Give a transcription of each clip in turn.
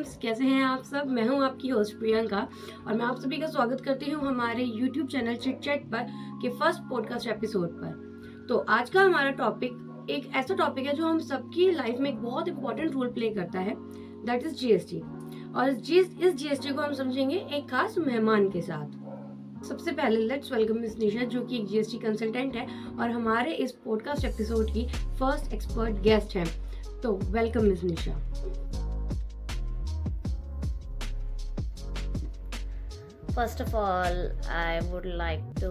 Friends, कैसे हैं आप सब। मैं हूं आपकी होस्ट प्रियंका और मैं आप सभी का स्वागत करती हूं हमारे यूट्यूब चैनल चिट चैट पर के फर्स्ट पॉडकास्ट एपिसोड पर। तो आज का हमारा टॉपिक एक ऐसा टॉपिक है जो हम सबकी लाइफ में एक बहुत इंपॉर्टेंट रोल प्ले करता है, दैट इज जीएसटी। और इस जीएसटी को हम समझेंगे एक खास मेहमान के साथ। सबसे पहले लेट्स वेलकम मिस निशा, जो कि एक जीएसटी कंसल्टेंट है और हमारे इस पॉडकास्ट एपिसोड की फर्स्ट एक्सपर्ट गेस्ट है। तो welcome miss Nisha. First of all, I would like to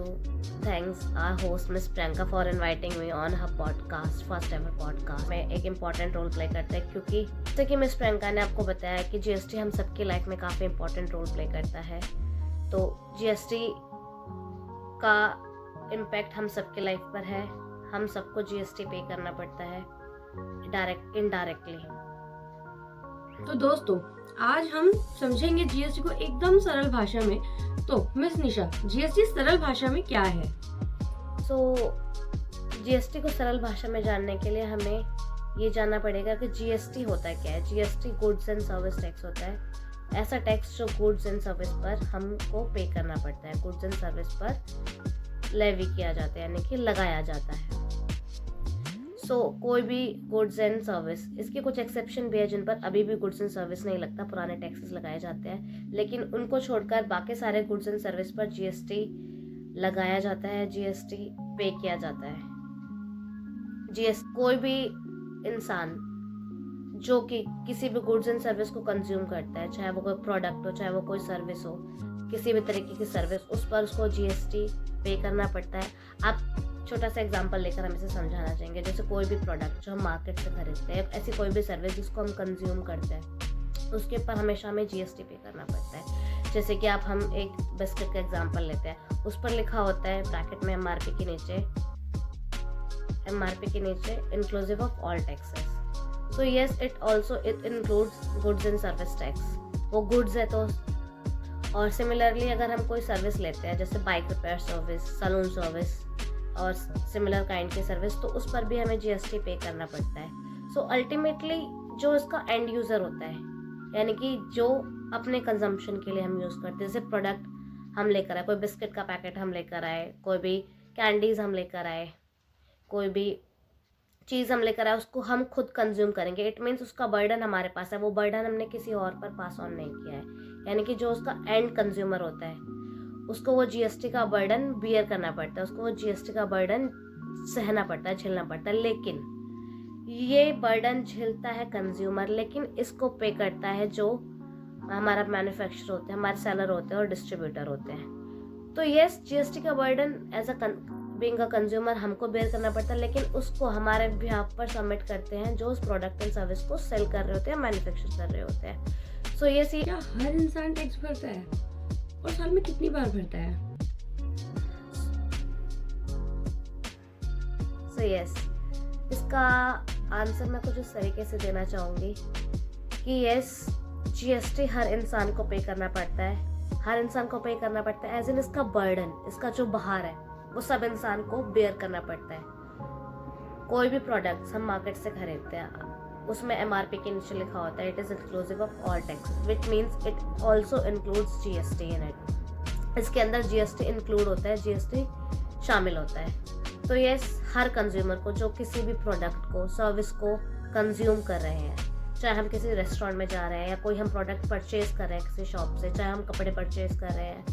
thanks our host Miss Priyanka for inviting me on her podcast, first ever podcast. में एक important role play करता है क्योंकि जैसे कि मिस प्रियंका ने आपको बताया कि जीएसटी हम सबकी लाइफ में काफ़ी important role play करता है। तो जीएसटी का इम्पैक्ट हम सबके लाइफ पर है। हम सबको जीएसटी पे करना पड़ता है इनडायरेक्टली। तो दोस्तों, आज हम समझेंगे जीएसटी को एकदम सरल भाषा में। तो मिस निशा, जीएसटी सरल भाषा में क्या है? जीएसटी को सरल भाषा में जानने के लिए हमें ये जानना पड़ेगा कि जीएसटी होता क्या है। GST goods and service tax होता है, ऐसा टैक्स जो गुड्स एंड सर्विस पर हमको पे करना पड़ता है। गुड्स एंड सर्विस पर लेवी किया जाता है, यानी कि लगाया जाता है। कोई भी गुड्स एंड सर्विस, इसके कुछ एक्सेप्शन भी है जिन पर अभी भी गुड्स एंड सर्विस नहीं लगता, पुराने टैक्सेस लगाए जाते हैं, लेकिन उनको छोड़कर बाकी सारे गुड्स एंड सर्विस पर जीएसटी लगाया जाता है, जीएसटी पे किया जाता है। कोई भी इंसान जो कि किसी भी गुड्स एंड सर्विस को कंज्यूम करता है, चाहे वो कोई प्रोडक्ट हो, चाहे वो कोई सर्विस हो, किसी भी तरीके की सर्विस, उस पर उसको जीएसटी पे करना पड़ता है। आप छोटा सा एग्जांपल लेकर हम इसे समझाना चाहेंगे। जैसे कोई भी प्रोडक्ट जो हम मार्केट से खरीदते हैं, ऐसी कोई भी सर्विस जिसको हम कंज्यूम करते हैं, उसके ऊपर हमेशा हमें जीएसटी पे करना पड़ता है। जैसे कि हम एक बिस्किट का एग्जांपल लेते हैं, उस पर लिखा होता है ब्रैकेट में एमआरपी के नीचे inclusive of all taxes. So yes, it includes goods and service tax. वो गुड्स है तो। और सिमिलरली अगर हम कोई सर्विस लेते हैं, जैसे bike repair service, salon service और सिमिलर काइंड की सर्विस, तो उस पर भी हमें जीएसटी पे करना पड़ता है। अल्टीमेटली जो इसका एंड यूज़र होता है, यानी कि जो अपने कंजम्पशन के लिए हम यूज़ करते हैं, जैसे प्रोडक्ट हम लेकर आए, कोई बिस्किट का पैकेट हम लेकर आए, कोई भी कैंडीज़ हम लेकर आए, कोई भी चीज़ हम लेकर आए, उसको हम खुद कंज्यूम करेंगे। इट मीन्स उसका बर्डन हमारे पास है, वो बर्डन हमने किसी और पर पास ऑन नहीं किया है। यानी कि जो उसका एंड कंज्यूमर होता है, उसको वो जीएसटी का बर्डन बियर करना पड़ता है, उसको वो जीएसटी का बर्डन सहना पड़ता है, झेलना पड़ता है। लेकिन ये बर्डन झेलता है कंज्यूमर, लेकिन इसको पे करता है जो हमारा मैन्युफैक्चरर होते हैं, हमारे सेलर होते हैं और डिस्ट्रीब्यूटर होते हैं। तो यस, जीएसटी का burden as a being a consumer हमको बेयर करना पड़ता है, लेकिन उसको हमारे बिहाफ पर सबमिट करते हैं जो उस प्रोडक्ट एंड सर्विस को सेल कर रहे होते हैं, मैन्युफैक्चर कर रहे होते हैं। सो यस, क्या हर इंसान टैक्स भरता है और साल में कितनी बार भरता है? यस, इसका आंसर मैं कुछ इस तरीके से देना चाहूँगी कि यस, जीएसटी हर इंसान को पे करना पड़ता है। हर इंसान को पे करना पड़ता है, एज इन इसका बर्डन, इसका जो बाहर है, वो सब इंसान को बेयर करना पड़ता है। कोई भी प्रोडक्ट्स हम मार्केट से खरीदते हैं, उसमें एमआरपी के नीचे लिखा होता है it is inclusive of all taxes, which means it also includes GST in it. इसके अंदर जीएसटी इंक्लूड होता है, जीएसटी शामिल होता है। तो यस, हर कंज्यूमर को जो किसी भी प्रोडक्ट को, सर्विस को कंज्यूम कर रहे हैं, चाहे हम किसी रेस्टोरेंट में जा रहे हैं या कोई हम प्रोडक्ट परचेज कर रहे हैं किसी शॉप से, चाहे हम कपड़े परचेज कर रहे हैं,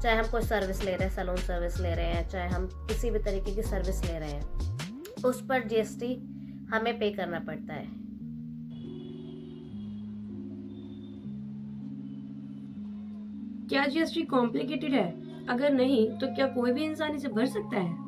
चाहे हम कोई सर्विस ले रहे हैं, सैलून सर्विस ले रहे हैं, चाहे हम किसी भी तरीके की सर्विस ले रहे हैं, उस पर जीएसटी हमें पे करना पड़ता है। क्या जीएसटी कॉम्प्लिकेटेड है? अगर नहीं तो क्या कोई भी इंसान इसे भर सकता है?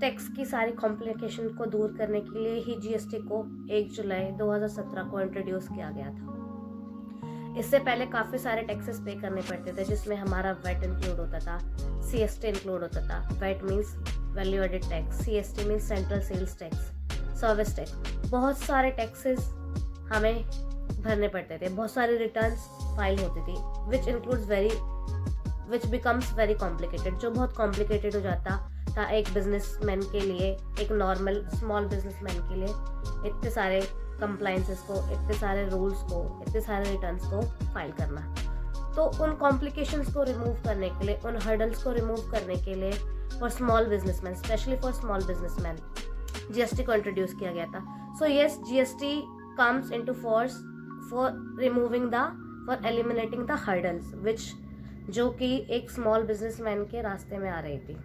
टैक्स की सारी कॉम्प्लिकेशन को दूर करने के लिए ही जीएसटी को 1 जुलाई 2017 को इंट्रोड्यूस किया गया था। इससे पहले काफ़ी सारे टैक्सेस पे करने पड़ते थे, जिसमें हमारा वेट इंक्लूड होता था, सीएसटी इंक्लूड होता था। VAT means value added tax, CST means central sales tax, service tax. बहुत सारे टैक्सेस हमें भरने पड़ते थे, बहुत सारे रिटर्न्स फाइल होती थी, विच बिकम्स वेरी कॉम्प्लिकेटेड, जो बहुत कॉम्प्लिकेटेड हो जाता था एक बिजनेसमैन के लिए, एक नॉर्मल स्मॉल बिजनेसमैन के लिए। इतने सारे कंप्लाइंसेस को, इतने सारे रूल्स को, इतने सारे रिटर्न्स को फाइल करना। तो उन कॉम्प्लिकेशंस को रिमूव करने के लिए, उन हर्डल्स को रिमूव करने के लिए for small businessman, specially for small businessman, GST को इंट्रोड्यूस किया गया था। So yes, GST comes into force for removing the, for eliminating the hurdles which, जो कि एक स्मॉल बिजनेसमैन के रास्ते में आ रही थी।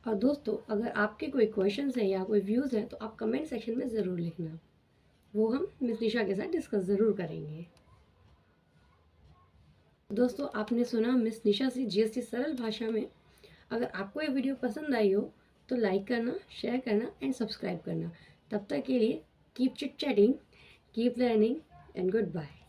और दोस्तों, अगर आपके कोई क्वेश्चंस हैं या कोई व्यूज़ हैं तो आप कमेंट सेक्शन में ज़रूर लिखना, वो हम मिस निशा के साथ डिस्कस ज़रूर करेंगे। दोस्तों, आपने सुना मिस निशा से जीएसटी सरल भाषा में। अगर आपको ये वीडियो पसंद आई हो तो लाइक करना, शेयर करना एंड सब्सक्राइब करना। तब तक के लिए keep chit chatting, keep learning and good bye.